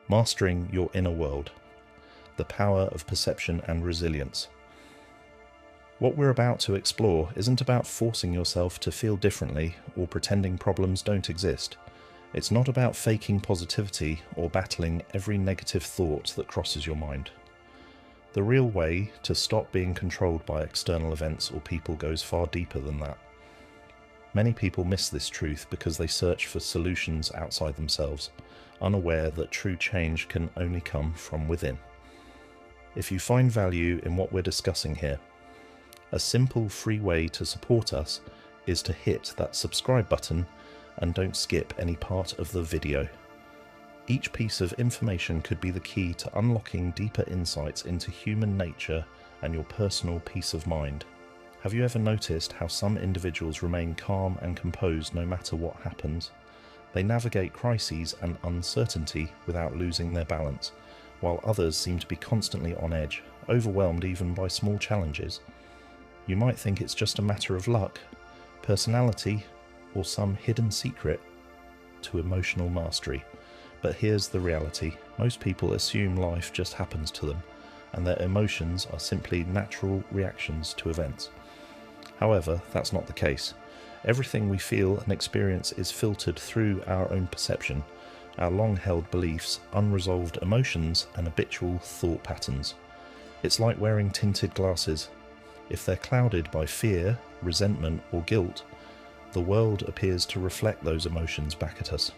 Mastering your inner world, the power of perception and resilience. What we're about to explore isn't about forcing yourself to feel differently or pretending problems don't exist. It's not about faking positivity or battling every negative thought that crosses your mind. The real way to stop being controlled by external events or people goes far deeper than that. Many people miss this truth because they search for solutions outside themselves, unaware that true change can only come from within. If you find value in what we're discussing here, a simple free way to support us is to hit that subscribe button and don't skip any part of the video. Each piece of information could be the key to unlocking deeper insights into human nature and your personal peace of mind. Have you ever noticed how some individuals remain calm and composed no matter what happens? They navigate crises and uncertainty without losing their balance, while others seem to be constantly on edge, overwhelmed even by small challenges. You might think it's just a matter of luck, personality, or some hidden secret to emotional mastery. But here's the reality. Most people assume life just happens to them, and their emotions are simply natural reactions to events. However, that's not the case. Everything we feel and experience is filtered through our own perception, our long-held beliefs, unresolved emotions, and habitual thought patterns. It's like wearing tinted glasses. If they're clouded by fear, resentment, or guilt, the world appears to reflect those emotions back at us.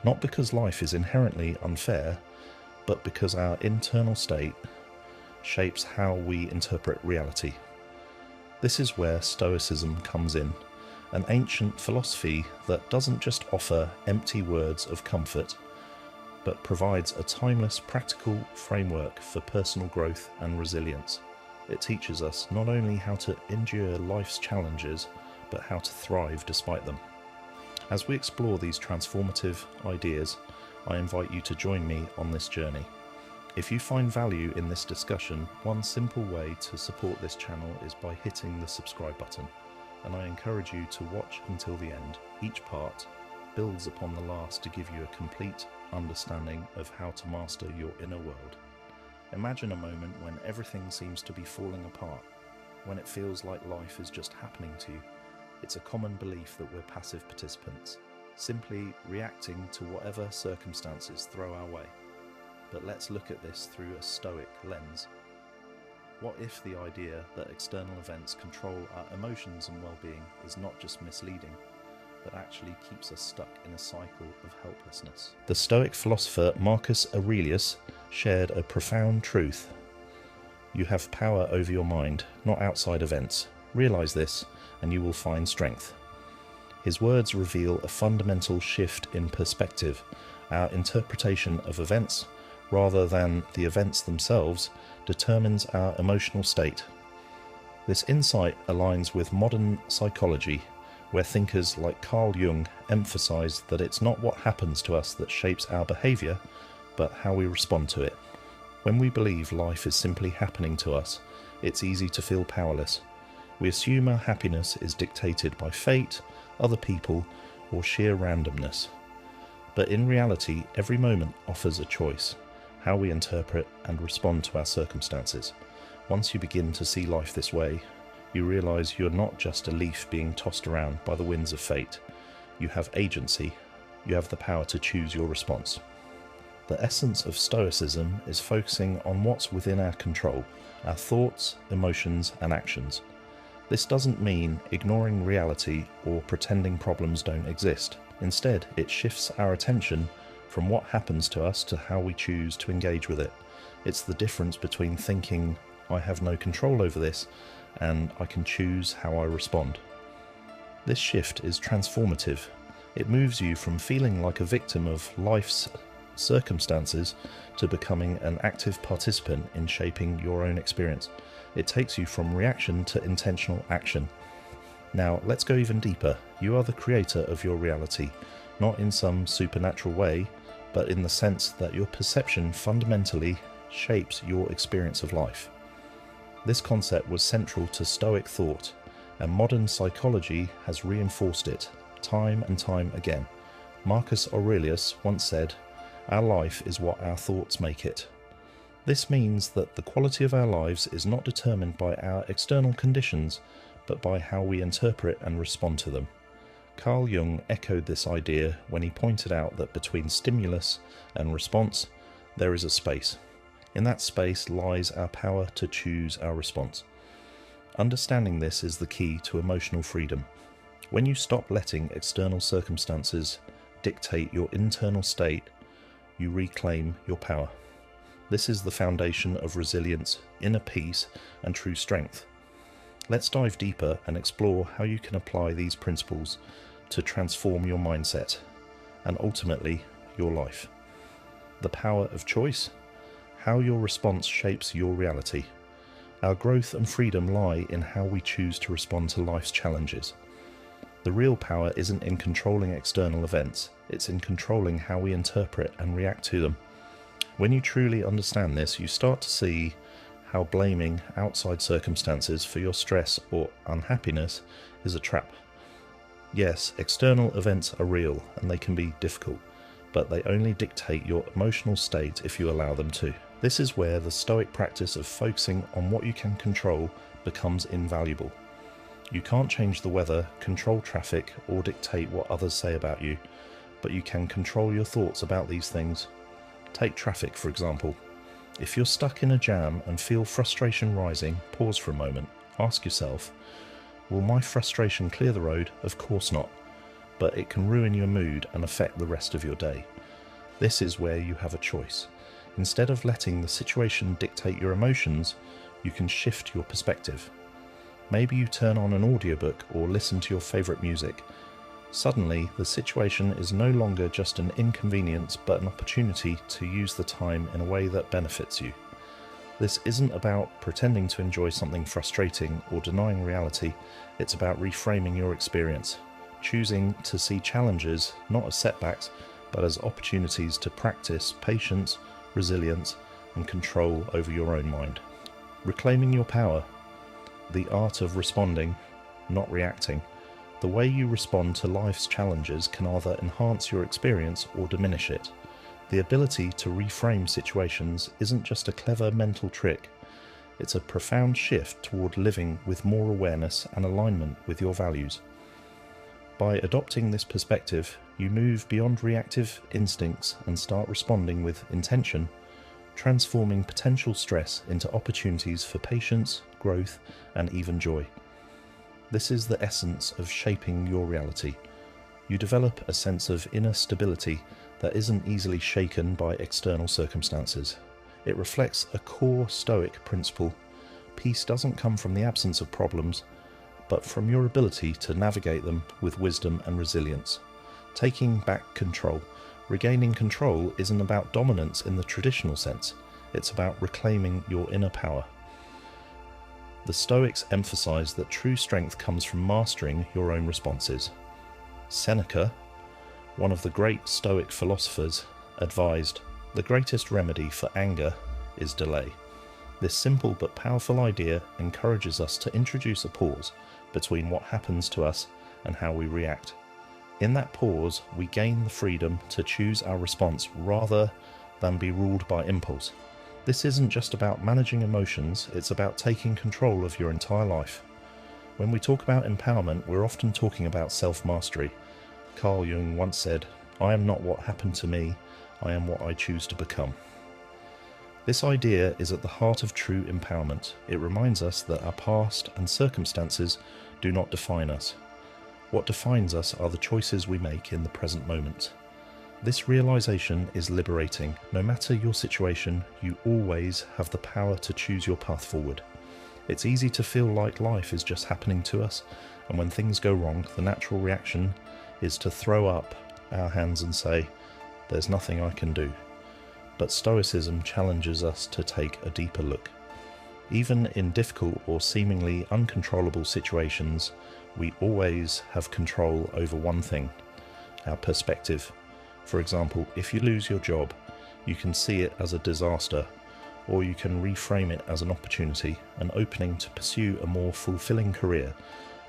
Not because life is inherently unfair, but because our internal state shapes how we interpret reality. This is where Stoicism comes in, an ancient philosophy that doesn't just offer empty words of comfort, but provides a timeless, practical framework for personal growth and resilience. It teaches us not only how to endure life's challenges, but how to thrive despite them. As we explore these transformative ideas, I invite you to join me on this journey. If you find value in this discussion, one simple way to support this channel is by hitting the subscribe button, and I encourage you to watch until the end. Each part builds upon the last to give you a complete understanding of how to master your inner world. Imagine a moment when everything seems to be falling apart, when it feels like life is just happening to you. It's a common belief that we're passive participants, simply reacting to whatever circumstances throw our way. But let's look at this through a Stoic lens. What if the idea that external events control our emotions and well-being is not just misleading, but actually keeps us stuck in a cycle of helplessness? The Stoic philosopher Marcus Aurelius shared a profound truth. You have power over your mind, not outside events. Realize this, and you will find strength. His words reveal a fundamental shift in perspective. Our interpretation of events, rather than the events themselves, determines our emotional state. This insight aligns with modern psychology, where thinkers like Carl Jung emphasize that it's not what happens to us that shapes our behavior, but how we respond to it. When we believe life is simply happening to us, it's easy to feel powerless. We assume our happiness is dictated by fate, other people, or sheer randomness. But in reality, every moment offers a choice, how we interpret and respond to our circumstances. Once you begin to see life this way, you realize you're not just a leaf being tossed around by the winds of fate. You have agency. You have the power to choose your response. The essence of Stoicism is focusing on what's within our control, our thoughts, emotions, and actions. This doesn't mean ignoring reality or pretending problems don't exist. Instead, it shifts our attention from what happens to us to how we choose to engage with it. It's the difference between thinking, I have no control over this, and I can choose how I respond. This shift is transformative. It moves you from feeling like a victim of life's circumstances to becoming an active participant in shaping your own experience. It takes you from reaction to intentional action. Now, let's go even deeper. You are the creator of your reality, not in some supernatural way, but in the sense that your perception fundamentally shapes your experience of life. This concept was central to Stoic thought, and modern psychology has reinforced it time and time again. Marcus Aurelius once said, Our life is what our thoughts make it. This means that the quality of our lives is not determined by our external conditions, but by how we interpret and respond to them. Carl Jung echoed this idea when he pointed out that between stimulus and response, there is a space. In that space lies our power to choose our response. Understanding this is the key to emotional freedom. When you stop letting external circumstances dictate your internal state, you reclaim your power. This is the foundation of resilience, inner peace, and true strength. Let's dive deeper and explore how you can apply these principles to transform your mindset and ultimately your life. The power of choice, how your response shapes your reality. Our growth and freedom lie in how we choose to respond to life's challenges. The real power isn't in controlling external events, it's in controlling how we interpret and react to them. When you truly understand this, you start to see how blaming outside circumstances for your stress or unhappiness is a trap. Yes, external events are real and they can be difficult, but they only dictate your emotional state if you allow them to. This is where the Stoic practice of focusing on what you can control becomes invaluable. You can't change the weather, control traffic, or dictate what others say about you, but you can control your thoughts about these things. Take traffic, for example. If you're stuck in a jam and feel frustration rising, pause for a moment. Ask yourself, will my frustration clear the road? Of course not, but it can ruin your mood and affect the rest of your day. This is where you have a choice. Instead of letting the situation dictate your emotions, you can shift your perspective. Maybe you turn on an audiobook or listen to your favourite music. Suddenly, the situation is no longer just an inconvenience but an opportunity to use the time in a way that benefits you. This isn't about pretending to enjoy something frustrating or denying reality, it's about reframing your experience, choosing to see challenges not as setbacks but as opportunities to practice patience, resilience, and control over your own mind. Reclaiming your power, the art of responding, not reacting. The way you respond to life's challenges can either enhance your experience or diminish it. The ability to reframe situations isn't just a clever mental trick, it's a profound shift toward living with more awareness and alignment with your values. By adopting this perspective, you move beyond reactive instincts and start responding with intention, transforming potential stress into opportunities for patience, growth, and even joy. This is the essence of shaping your reality. You develop a sense of inner stability that isn't easily shaken by external circumstances. It reflects a core Stoic principle. Peace doesn't come from the absence of problems, but from your ability to navigate them with wisdom and resilience. Taking back control. Regaining control isn't about dominance in the traditional sense, it's about reclaiming your inner power. The Stoics emphasize that true strength comes from mastering your own responses. Seneca, one of the great Stoic philosophers, advised, "The greatest remedy for anger is delay." This simple but powerful idea encourages us to introduce a pause between what happens to us and how we react. In that pause, we gain the freedom to choose our response rather than be ruled by impulse. This isn't just about managing emotions, it's about taking control of your entire life. When we talk about empowerment, we're often talking about self-mastery. Carl Jung once said, "I am not what happened to me, I am what I choose to become." This idea is at the heart of true empowerment. It reminds us that our past and circumstances do not define us. What defines us are the choices we make in the present moment. This realization is liberating. No matter your situation, you always have the power to choose your path forward. It's easy to feel like life is just happening to us, and when things go wrong, the natural reaction is to throw up our hands and say, "There's nothing I can do." But Stoicism challenges us to take a deeper look. Even in difficult or seemingly uncontrollable situations, we always have control over one thing: our perspective. For example, if you lose your job, you can see it as a disaster, or you can reframe it as an opportunity, an opening to pursue a more fulfilling career,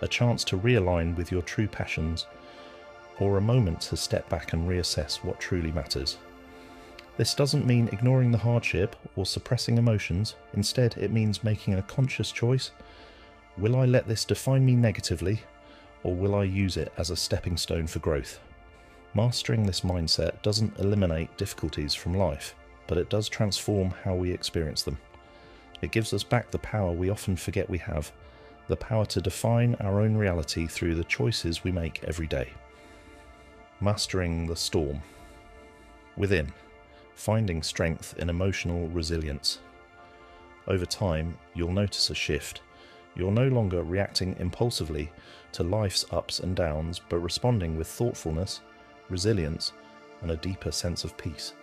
a chance to realign with your true passions, or a moment to step back and reassess what truly matters. This doesn't mean ignoring the hardship or suppressing emotions. Instead, it means making a conscious choice. Will I let this define me negatively, or will I use it as a stepping stone for growth? Mastering this mindset doesn't eliminate difficulties from life, but it does transform how we experience them. It gives us back the power we often forget we have, the power to define our own reality through the choices we make every day. Mastering the storm. Within, finding strength in emotional resilience. Over time, you'll notice a shift. You're no longer reacting impulsively to life's ups and downs, but responding with thoughtfulness, resilience, and a deeper sense of peace.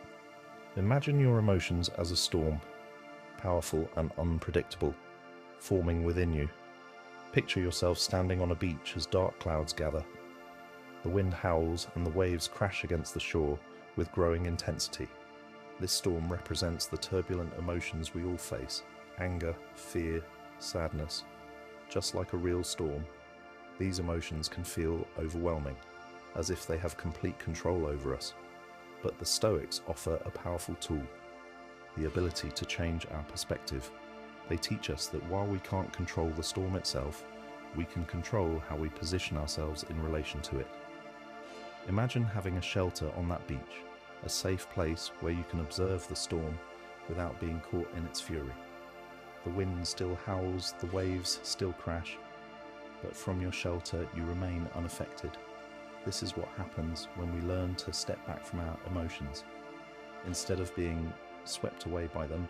Imagine your emotions as a storm, powerful and unpredictable, forming within you. Picture yourself standing on a beach as dark clouds gather. The wind howls and the waves crash against the shore with growing intensity. This storm represents the turbulent emotions we all face: anger, fear, sadness. Just like a real storm, these emotions can feel overwhelming, as if they have complete control over us. But the Stoics offer a powerful tool: the ability to change our perspective. They teach us that while we can't control the storm itself, we can control how we position ourselves in relation to it. Imagine having a shelter on that beach, a safe place where you can observe the storm without being caught in its fury. The wind still howls, the waves still crash, but from your shelter you remain unaffected. This is what happens when we learn to step back from our emotions. Instead of being swept away by them,